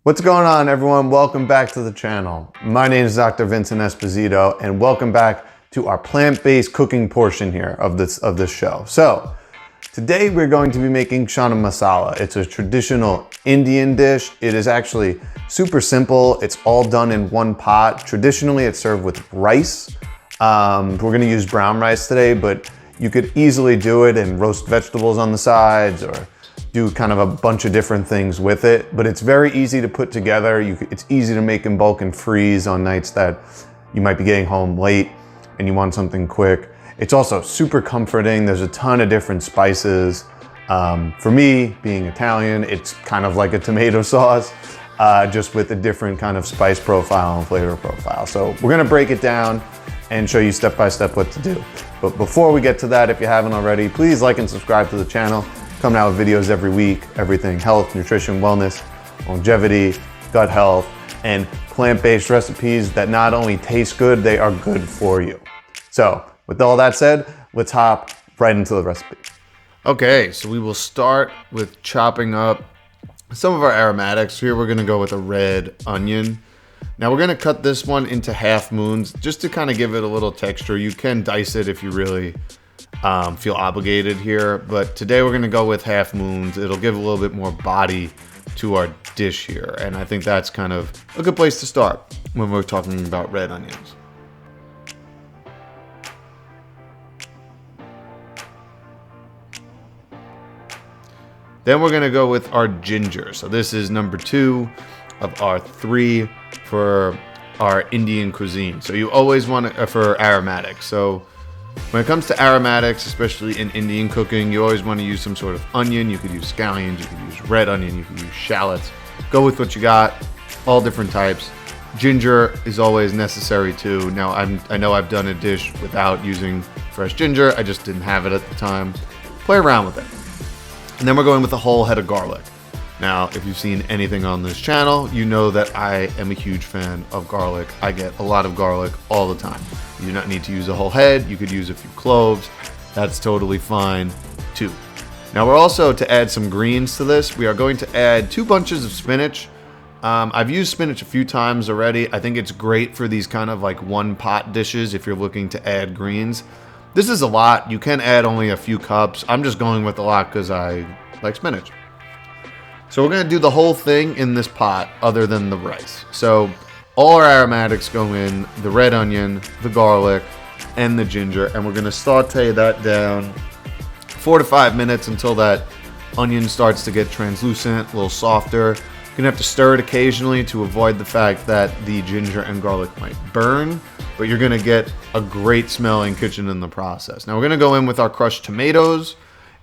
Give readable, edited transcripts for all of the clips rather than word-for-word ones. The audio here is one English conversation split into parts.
What's going on, everyone? Welcome back to the channel. My name is Dr. Vincent Esposito, and welcome back to our plant-based cooking portion here of this show. So today we're going to be making Chana Masala. It's a traditional Indian dish. It is actually super simple. It's all done in one pot. Traditionally, it's served with rice. We're going to use brown rice today, but you could easily do it and roast vegetables on the sides or do kind of a bunch of different things with it, but it's very easy to put together. It's easy to make in bulk and freeze on nights that you might be getting home late and you want something quick. It's also super comforting. There's a ton of different spices. For me, being Italian, it's kind of like a tomato sauce, just with a different kind of spice profile and flavor profile. So we're gonna break it down and show you step by step what to do. But before we get to that, if you haven't already, please like and subscribe to the channel. Coming out with videos every week, everything health, nutrition, wellness, longevity, gut health, and plant-based recipes that not only taste good, they are good for you. So with all that said, let's hop right into the recipe. Okay, so we will start with chopping up some of our aromatics. Here we're gonna go with a red onion. Now we're gonna cut this one into half moons just to kind of give it a little texture. You can dice it if you really feel obligated here, but today we're gonna go with half moons. It'll give a little bit more body to our dish here, and I think that's kind of a good place to start when we're talking about red onions. Then we're gonna go with our ginger. So this is number 2 of our 3 for our Indian cuisine. So you always want to, for aromatics. So when it comes to aromatics, especially in Indian cooking, you always want to use some sort of onion. You could use scallions, you could use red onion, you could use shallots. Go with what you got, all different types. Ginger is always necessary too. Now, I know I've done a dish without using fresh ginger. I just didn't have it at the time. Play around with it. And then we're going with a whole head of garlic. Now, if you've seen anything on this channel, you know that I am a huge fan of garlic. I get a lot of garlic all the time. You do not need to use a whole head. You could use a few cloves. That's totally fine too. Now we're also, to add some greens to this, we are going to add 2 bunches of spinach. I've used spinach a few times already. I think it's great for these kind of like one pot dishes if you're looking to add greens. This is a lot. You can add only a few cups. I'm just going with a lot because I like spinach. So we're gonna do the whole thing in this pot other than the rice. So all our aromatics go in, the red onion, the garlic, and the ginger, and we're gonna saute that down 4 to 5 minutes until that onion starts to get translucent, a little softer. You're gonna have to stir it occasionally to avoid the fact that the ginger and garlic might burn, but you're gonna get a great smelling kitchen in the process. Now we're gonna go in with our crushed tomatoes,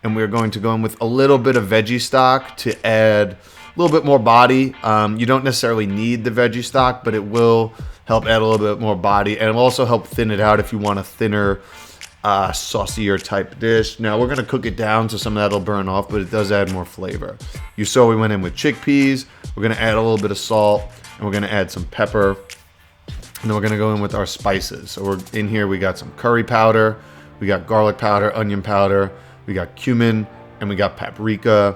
and we're going to go in with a little bit of veggie stock to add a little bit more body. You don't necessarily need the veggie stock, but it will help add a little bit more body, and it will also help thin it out if you want a thinner, saucier type dish. Now we're gonna cook it down so some of that'll burn off, but it does add more flavor. You saw we went in with chickpeas. We're gonna add a little bit of salt, and we're gonna add some pepper, and then we're gonna go in with our spices. So we're in here, we got some curry powder, we got garlic powder, onion powder, we got cumin, and we got paprika,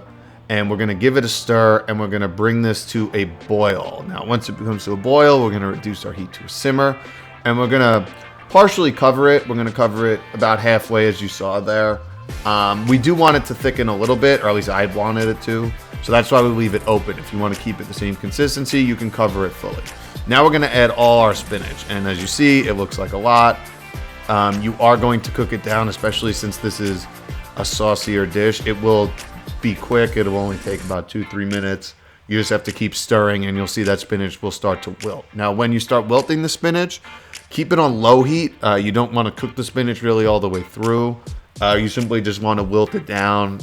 and we're gonna give it a stir, and we're gonna bring this to a boil. Now, once it comes to a boil, we're gonna reduce our heat to a simmer, and we're gonna partially cover it. We're gonna cover it about halfway, as you saw there. We do want it to thicken a little bit, or at least I wanted it to, so that's why we leave it open. If you wanna keep it the same consistency, you can cover it fully. Now we're gonna add all our spinach, and as you see, it looks like a lot. You are going to cook it down, especially since this is a saucier dish. It will be quick. It'll only take about 2-3 minutes. You just have to keep stirring, and you'll see that spinach will start to wilt. Now, when you start wilting the spinach, keep it on low heat. You don't want to cook the spinach really all the way through. You simply just want to wilt it down,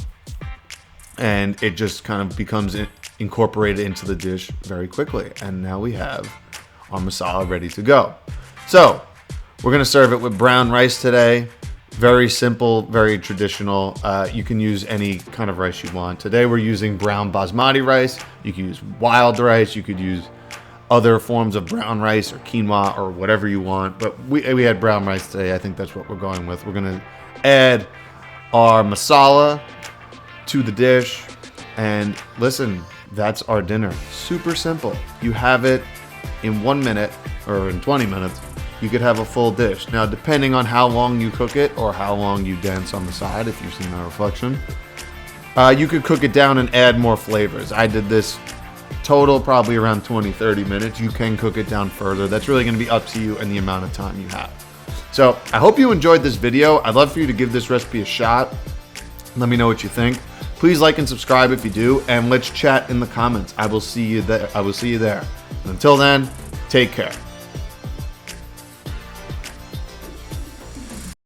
and it just kind of becomes incorporated into the dish very quickly. And now we have our masala ready to go. So we're going to serve it with brown rice today. Very simple, very traditional. You can use any kind of rice you want. Today we're using brown basmati rice. You can use wild rice. You could use other forms of brown rice or quinoa or whatever you want. But we had brown rice today. I think that's what we're going with. We're going to add our masala to the dish. And listen, that's our dinner. Super simple. You have it in 1 minute or in 20 minutes. You could have a full dish. Now, depending on how long you cook it or how long you dance on the side, if you've seen my reflection, you could cook it down and add more flavors. I did this total probably around 20-30 minutes. You can cook it down further. That's really going to be up to you and the amount of time you have. So I hope you enjoyed this video. I'd love for you to give this recipe a shot. Let me know what you think. Please like and subscribe if you do, and let's chat in the comments. I will see you there. And until then, take care.